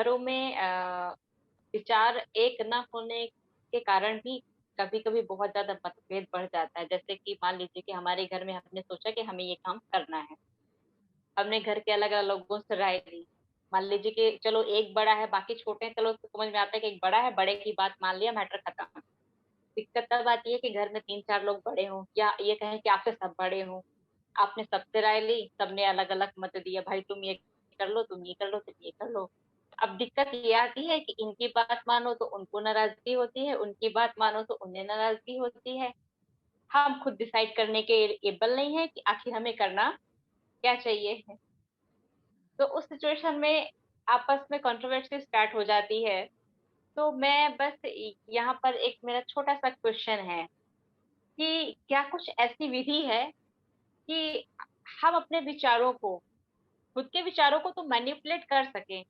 घरों में विचार एक न होने के कारण भी कभी कभी बहुत ज्यादा मतभेद बढ़ जाता है। जैसे कि मान लीजिए कि हमारे घर में हमने सोचा कि हमें ये काम करना है। हमने घर के अलग अलग लोगों से राय ली। मान लीजिए कि चलो एक बड़ा है बाकी छोटे हैं, चलो तो समझ में आता है कि एक बड़ा है, बड़े की बात मान लिया, मैटर खत्म। दिक्कत तब आती है कि घर में तीन चार लोग बड़े हों या ये कहें कि आपसे सब बड़े हों। आपने सबसे राय ली, सबने अलग अलग मत दिया, भाई तुम ये कर लो, तुम ये कर लो, तुम ये कर लो। अब दिक्कत ये आती है कि इनकी बात मानो तो उनको नाराजगी होती है, उनकी बात मानो तो उन्हें नाराजगी होती है। हम खुद डिसाइड करने के एबल नहीं है कि आखिर हमें करना क्या चाहिए है। तो उस सिचुएशन में आपस में कंट्रोवर्सी स्टार्ट हो जाती है। तो मैं बस यहाँ पर एक मेरा छोटा सा क्वेश्चन है कि क्या कुछ ऐसी विधि है कि हम अपने विचारों को, खुद के विचारों को तो मैनिपुलेट कर सके,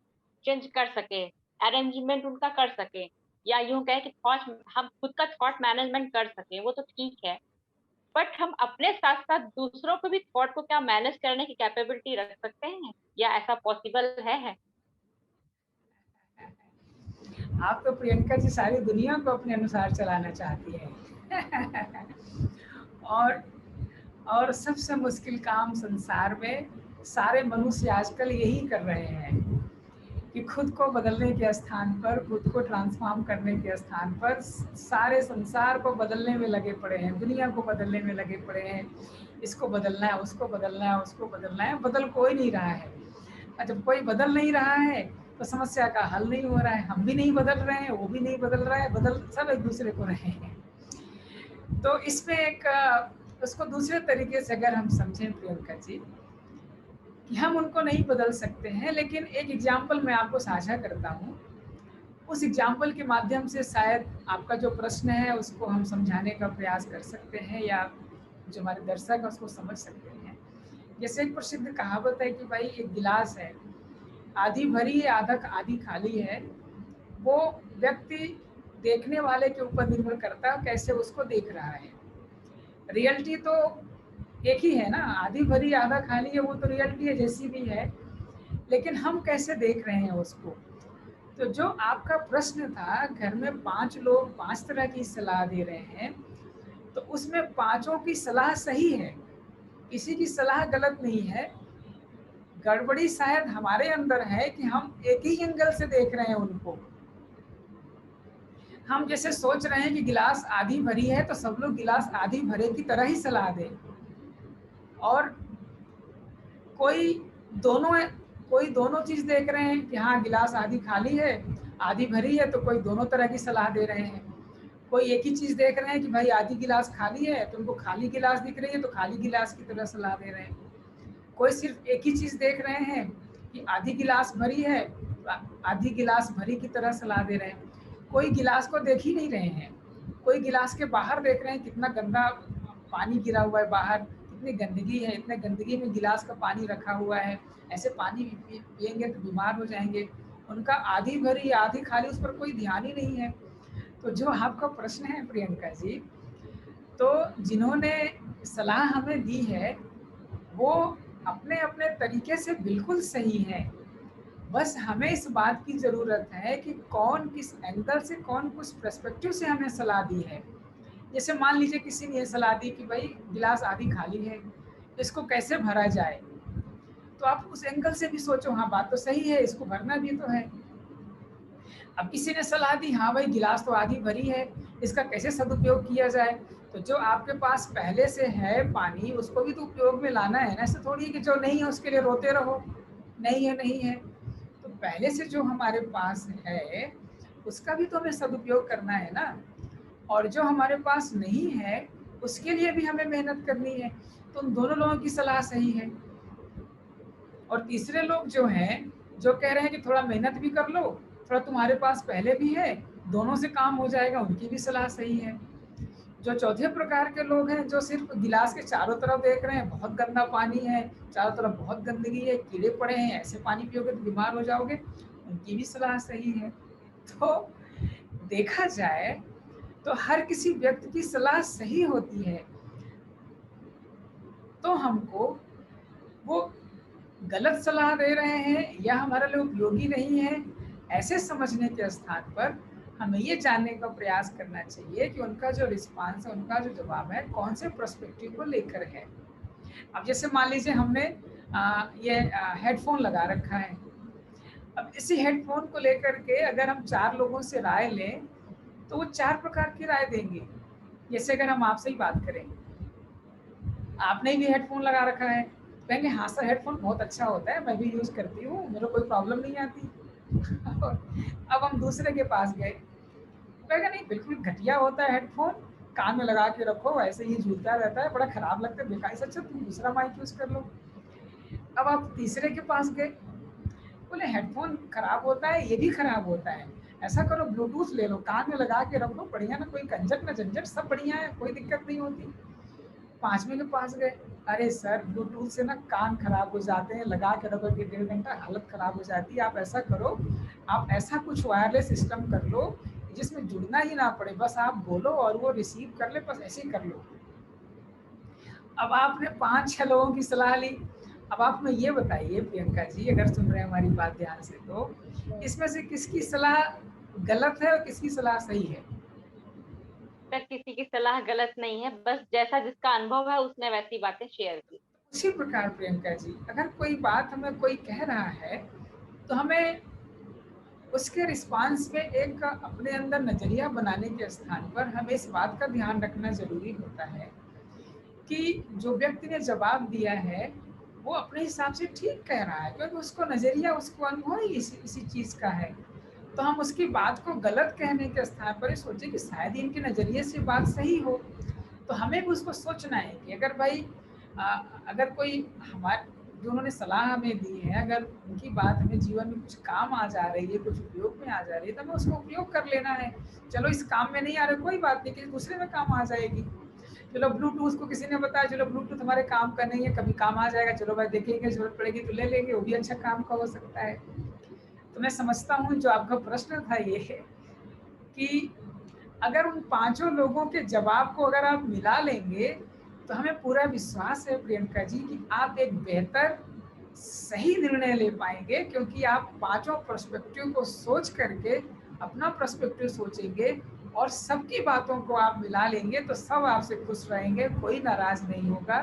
चेंज कर सके, अरेंजमेंट उनका कर सके, या यूं कहें कि थॉट, हम खुद का थॉट मैनेजमेंट कर सके, वो तो ठीक है। बट हम अपने साथ साथ दूसरों को भी थॉट को क्या मैनेज करने की कैपेबिलिटी रख सकते हैं, या ऐसा पॉसिबल है? आप तो प्रियंका जी सारी दुनिया को अपने अनुसार चलाना चाहती हैं। और और सबसे मुश्किल काम संसार में सारे मनुष्य आजकल यही कर रहे हैं कि खुद को बदलने के स्थान पर, खुद को ट्रांसफॉर्म करने के स्थान पर सारे संसार को बदलने में लगे पड़े हैं, दुनिया को बदलने में लगे पड़े हैं। इसको बदलना है, उसको बदलना है, उसको बदलना है, बदल कोई नहीं रहा है। और जब कोई बदल नहीं रहा है तो समस्या का हल नहीं हो रहा है। हम भी नहीं बदल रहे हैं, वो भी नहीं बदल रहा है, बदल सब एक दूसरे को रहे हैं। तो इसमें एक उसको दूसरे तरीके से अगर हम समझें प्रियंका जी, कि हम उनको नहीं बदल सकते हैं, लेकिन एक एग्जाम्पल मैं आपको साझा करता हूँ। उस एग्जाम्पल के माध्यम से शायद आपका जो प्रश्न है उसको हम समझाने का प्रयास कर सकते हैं, या जो हमारे दर्शक है उसको समझ सकते हैं। जैसे एक प्रसिद्ध कहावत है कि भाई एक गिलास है, आधी भरी है, आधी खाली है। वो व्यक्ति देखने वाले के ऊपर निर्भर करता है कैसे उसको देख रहा है। रियलिटी तो एक ही है ना, आधी भरी आधा खाली है, वो तो रियलिटी है जैसी भी है, लेकिन हम कैसे देख रहे हैं उसको। तो जो आपका प्रश्न था, घर में 5 लोग 5 तरह की सलाह दे रहे हैं, तो उसमें पांचों की सलाह सही है, किसी की सलाह गलत नहीं है। गड़बड़ी शायद हमारे अंदर है कि हम एक ही एंगल से देख रहे हैं उनको। हम जैसे सोच रहे हैं कि गिलास आधी भरी है तो सब लोग गिलास आधी भरे की तरह ही सलाह दें, और कोई दोनों कोई दोनों चीज देख रहे हैं कि हाँ गिलास आधी खाली है, आधी भरी है, तो कोई दोनों तरह की सलाह दे रहे हैं। कोई एक ही चीज देख रहे हैं कि भाई आधी गिलास खाली है, तो उनको खाली गिलास दिख रही है तो खाली गिलास की तरह सलाह दे रहे हैं। कोई सिर्फ एक ही चीज देख रहे हैं कि आधी गिलास भरी है, आधी गिलास भरी की तरह सलाह दे रहे हैं। कोई गिलास को देख ही नहीं रहे हैं, कोई गिलास के बाहर देख रहे हैं कितना गंदा पानी गिरा हुआ है बाहर, कितनी गंदगी है, इतने गंदगी में गिलास का पानी रखा हुआ है, ऐसे पानी पियेंगे तो बीमार हो जाएंगे। उनका आधी भरी आधी खाली उस पर कोई ध्यान ही नहीं है। तो जो आपका प्रश्न है प्रियंका जी, तो जिन्होंने सलाह हमें दी है वो अपने अपने तरीके से बिल्कुल सही है। बस हमें इस बात की ज़रूरत है कि कौन किस एंगल से, कौन किस पर्सपेक्टिव से हमें सलाह दी है। जैसे मान लीजिए किसी ने सलाह दी कि भाई गिलास आधी खाली है, इसको कैसे भरा जाए, तो आप उस एंगल से भी सोचो, हाँ बात तो सही है, इसको भरना भी तो है। अब किसी ने सलाह दी हाँ भाई गिलास तो आधी भरी है, इसका कैसे सदुपयोग किया जाए, तो जो आपके पास पहले से है पानी उसको भी तो उपयोग में लाना है ना। ऐसे थोड़ी है कि जो नहीं है उसके लिए रोते रहो, नहीं है नहीं है। तो पहले से जो हमारे पास है उसका भी तो हमें सदुपयोग करना है ना। और जो हमारे पास नहीं है उसके लिए भी हमें मेहनत करनी है। तो उन दोनों लोगों की सलाह सही है। और तीसरे लोग जो हैं, जो कह रहे हैं कि थोड़ा मेहनत भी कर लो, थोड़ा तुम्हारे पास पहले भी है, दोनों से काम हो जाएगा, उनकी भी सलाह सही है। जो चौथे प्रकार के लोग हैं, जो सिर्फ गिलास के चारों तरफ देख रहे हैं, बहुत गंदा पानी है, चारों तरफ बहुत गंदगी है, कीड़े पड़े हैं, ऐसे पानी पियोगे तो बीमार हो जाओगे, उनकी भी सलाह सही है। तो देखा जाए तो हर किसी व्यक्ति की सलाह सही होती है। तो हमको वो गलत सलाह दे रहे हैं या हमारे लिए उपयोगी नहीं है, ऐसे समझने के स्थान पर हमें ये जानने का प्रयास करना चाहिए कि उनका जो रिस्पांस है, उनका जो जवाब है, कौन से पर्सपेक्टिव को लेकर है। अब जैसे मान लीजिए हमने ये हेडफोन लगा रखा है। अब इसी हेडफोन को लेकर के अगर हम 4 लोगों से राय लें, तो वो 4 प्रकार की राय देंगे। जैसे अगर हम आपसे ही बात करें, आपने भी हेडफोन लगा रखा है, तो कहेंगे हाँ सर हेडफोन बहुत अच्छा होता है, मैं भी यूज़ करती हूँ, मेरे को कोई प्रॉब्लम नहीं आती। अब हम दूसरे के पास गए, कहेगा नहीं बिल्कुल घटिया होता है हेडफोन, कान में लगा के रखो, ऐसे ही झूलता रहता है, बड़ा खराब लगता है, बेकार से अच्छा तुम दूसरा माइक यूज़ कर लो। अब आप तीसरे के पास गए, बोले हेडफोन खराब होता है, ये भी खराब होता है, ऐसा करो ब्लूटूथ ले लो, कान में लगा के रख लो, बढ़िया ना, कोई कंजट ना झंझट, सब बढ़िया है, कोई दिक्कत नहीं होती। पांचवें के पास गए, अरे सर ब्लूटूथ से ना कान खराब हो जाते हैं, लगा के रखो कि 1.5 घंटा हालत खराब हो जाती है। आप ऐसा करो, आप ऐसा कुछ वायरलेस सिस्टम कर लो जिसमें जुड़ना ही ना पड़े, बस आप बोलो और वो रिसीव कर ले, बस ऐसे ही कर लो। अब आपने 5-6 लोगों की सलाह ली। अब आप हमें ये बताइए प्रियंका जी, अगर सुन रहे हैं हमारी बात ध्यान से, तो इसमें से किसकी सलाह गलत है और किसकी सलाह सही है? सर किसी की सलाह गलत नहीं है, बस जैसा जिसका अनुभव है उसने वैसी बातें शेयर की। उसी प्रकार प्रियंका जी, अगर कोई बात हमें कोई कह रहा है, तो हमें उसके रिस्पांस में एक अपने अंदर नजरिया बनाने के स्थान पर हमें इस बात का ध्यान रखना जरूरी होता है कि जो व्यक्ति ने जवाब दिया है वो अपने हिसाब से ठीक कह रहा है, क्योंकि उसको नजरिया, उसको अनुभव ही इसी चीज का है। तो हम उसकी बात को गलत कहने के स्थान पर सोचे कि शायद इनके नजरिए से बात सही हो। तो हमें भी उसको सोचना है कि अगर भाई अगर कोई हमारे जो उन्होंने सलाह हमें दी है, अगर उनकी बात हमें जीवन में कुछ काम आ जा रही है, कुछ उपयोग में आ जा रही है, तो हमें उसको उपयोग कर लेना है। चलो इस काम में नहीं आ रहा, कोई बात नहीं, किसी दूसरे में काम आ जाएगी। चलो ब्लूटूथ को किसी ने बताया, चलो ब्लूटूथ हमारे काम का नहीं है, कभी काम आ जाएगा, चलो भाई देखेंगे, जरूरत पड़ेगी तो ले लेंगे, वो भी अच्छा काम का हो सकता है। तो मैं समझता हूँ जो आपका प्रश्न था ये कि अगर उन पांचों लोगों के जवाब को अगर आप मिला लेंगे, तो हमें पूरा विश्वास है प्रियंका जी कि आप एक बेहतर सही निर्णय ले पाएंगे, क्योंकि आप पांचों पर्सपेक्टिव को सोच करके अपना पर्सपेक्टिव सोचेंगे और सबकी बातों को आप मिला लेंगे, तो सब आपसे खुश रहेंगे, कोई नाराज नहीं होगा,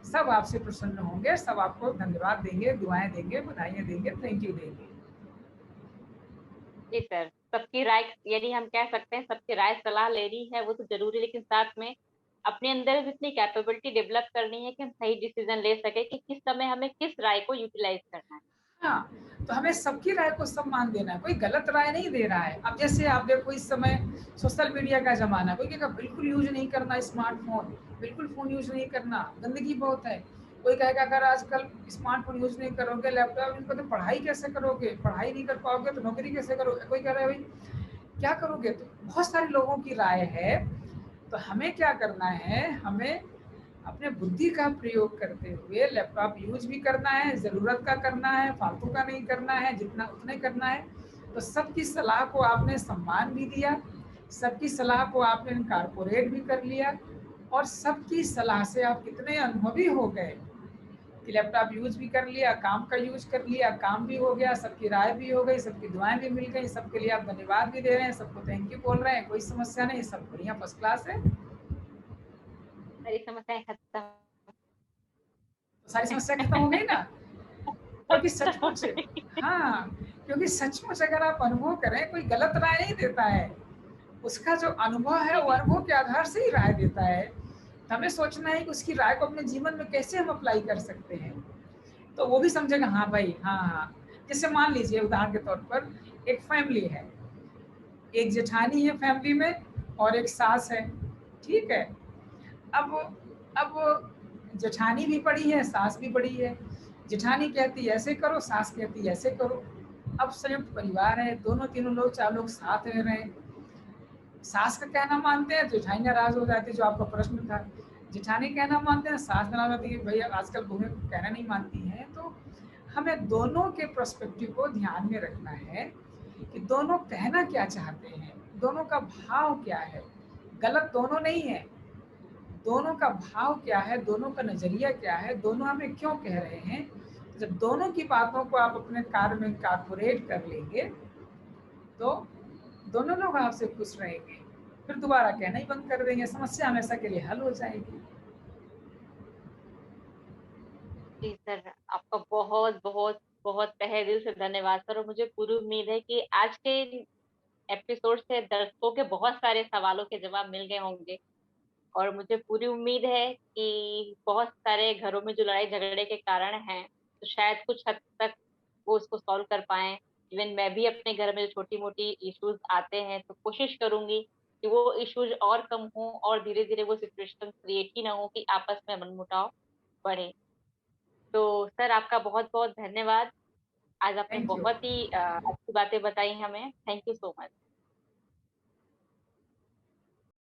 सब आपसे प्रसन्न होंगे, सब आपको धन्यवाद देंगे, दुआएं देंगे, बधाइयां देंगे, थैंक यू देंगे। जी सर, सबकी राय, यदि हम कह सकते हैं सबकी राय सलाह लेनी है वो तो जरूरी, लेकिन साथ में अपने अंदर भी इतनी कैपेबिलिटी डेवलप करनी है कि हम सही डिसीजन ले सके कि किस समय हमें किस राय को यूटिलाइज करना है। हाँ, तो हमें सबकी राय को सम्मान देना है, कोई गलत राय नहीं दे रहा है। अब जैसे आप देखो इस समय सोशल मीडिया का जमाना है, कोई कहेगा बिल्कुल यूज नहीं करना स्मार्टफोन, बिल्कुल फोन यूज नहीं करना, गंदगी बहुत है। कोई कहेगा अगर आजकल स्मार्टफोन यूज नहीं करोगे, लैपटॉप यूज, तो पढ़ाई कैसे करोगे, पढ़ाई नहीं कर पाओगे तो नौकरी कैसे करोगे। कोई कह रहा है भाई क्या करोगे, तो बहुत सारे लोगों की राय है। तो हमें क्या करना है, हमें अपने बुद्धि का प्रयोग करते हुए लैपटॉप यूज भी करना है, ज़रूरत का करना है, फालतू का नहीं करना है, जितना उतने करना है। तो सबकी सलाह को आपने सम्मान भी दिया, सबकी सलाह को आपने इनकॉर्पोरेट भी कर लिया, और सबकी सलाह से आप कितने अनुभवी हो गए कि लैपटॉप यूज भी कर लिया, काम का यूज कर लिया, काम भी हो गया, सबकी राय भी हो गई, सबकी दुआएं भी मिल गई, सबके लिए आप धन्यवाद भी दे रहे हैं, सबको थैंक यू बोल रहे हैं, कोई समस्या नहीं, सब बढ़िया फर्स्ट क्लास है। सारी समस्याएं खत्म। तो सारी समस्या खत्म हो गई ना, क्योंकि सचमुच, हाँ, क्योंकि सचमुच अगर आप अनुभव करें, कोई गलत राय नहीं देता है, उसका जो अनुभव है जी वो जी। अनुभव के आधार से ही राय देता है। तो हमें सोचना है कि उसकी राय को अपने जीवन में कैसे हम अप्लाई कर सकते हैं, तो वो भी समझेगा हाँ भाई, हाँ हाँ। जैसे मान लीजिए उदाहरण के तौर पर एक फैमिली है, एक जेठानी है फैमिली में और एक सास है, ठीक है। अब अब जेठानी भी बड़ी है, सास भी बड़ी है। जेठानी कहती है ऐसे करो, सास कहती है ऐसे करो। अब संयुक्त परिवार है, दोनों तीनों लोग, चार लोग साथ रह रहे हैं। सास का कहना मानते हैं, जेठानी नाराज हो जाती है, जो आपका प्रश्न था। जेठानी कहना मानते हैं, सास नाराज होती है, भैया आजकल बहूएं कहना नहीं मानती हैं। तो हमें दोनों के पर्सपेक्टिव को ध्यान में रखना है कि दोनों कहना क्या चाहते हैं, दोनों का भाव क्या है। गलत दोनों नहीं है, दोनों का भाव क्या है, दोनों का नजरिया क्या है, दोनों हमें क्यों कह रहे हैं। जब दोनों की बातों को आप अपने कार्य में कारपोरेट कर लेंगे, तो दोनों लोग आपसे खुश रहेंगे, फिर दोबारा कहना ही बंद कर देंगे, समस्या हमेशा के लिए हल हो जाएगी। जी सर, आपका बहुत बहुत बहुत तहे दिल से धन्यवाद सर। और मुझे पूरी उम्मीद है कि आज के एपिसोड से दर्शकों के बहुत सारे सवालों के जवाब मिल गए होंगे। और मुझे पूरी उम्मीद है कि बहुत सारे घरों में जो लड़ाई झगड़े के कारण हैं, तो शायद कुछ हद तक वो उसको सॉल्व कर पाए। इवन मैं भी अपने घर में जो छोटी मोटी इश्यूज आते हैं, तो कोशिश करूंगी कि वो इश्यूज और कम हो और धीरे धीरे वो सिचुएशन क्रिएट ही ना हो कि आपस में मनमुटाव बढ़े। तो सर, आपका बहुत बहुत धन्यवाद। आज आपने थैंक यू। बहुत ही अच्छी बातें बताई हमें। Thank you so much.